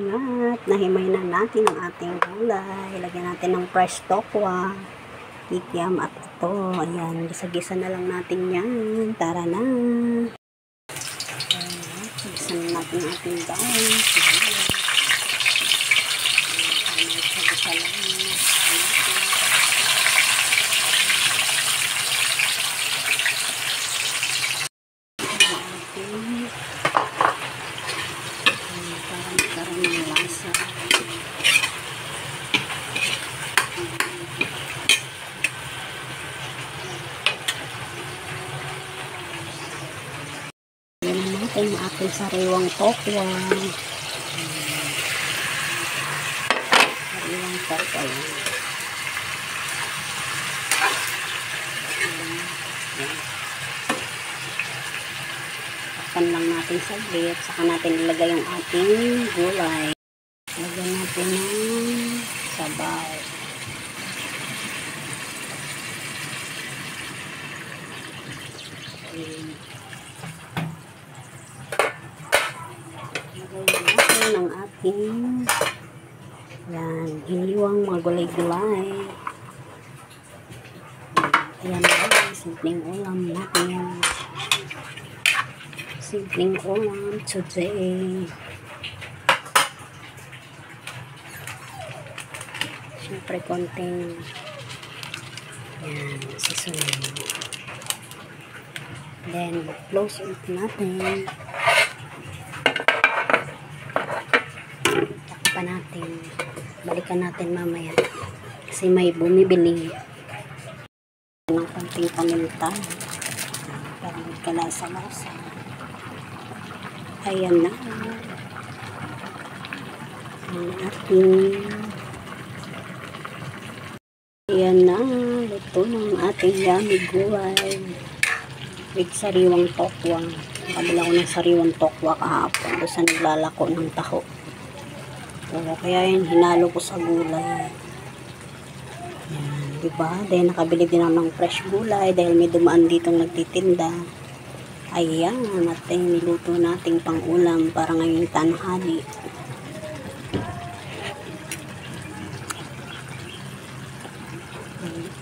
at nahimay na natin ang ating gulay. Lagyan natin ng fresh tokwa, kikiam at ito. Ayan, gisa-gisa na lang natin yan. Tara na. Gisa na natin ang ating bawang. Gisa-gisa lang. Ang ating sariwang tokwa. Sariwang tokwa. Takpan lang natin saglit. Saka natin ilagay yung ating gulay. Lagyan natin ng sabaw. Ng ating yan, hiniwang mga gulay-gulay. Ayan na, simpleng ulam natin. Simpleng ulam today. Siyempre konting yan, seasoning. Then close it natin. Natin. Balikan natin mamaya kasi may bumibili ng konting paminta para magkalasa-lasa. Ayan na ang ating luto ng ating yummy gulay with sariwang tokwa. Kabila ko ng sariwang tokwa kahapon doon sa naglalako ng taho. Kaya yun, hinalo ko sa gulay. Yan, diba? Dahil nakabili din ako ng fresh gulay dahil may dumaan ditong nagtitinda. Ayan, natin niluto nating pang-ulam para ngayong tanghali.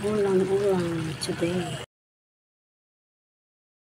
Ulam-ulam today.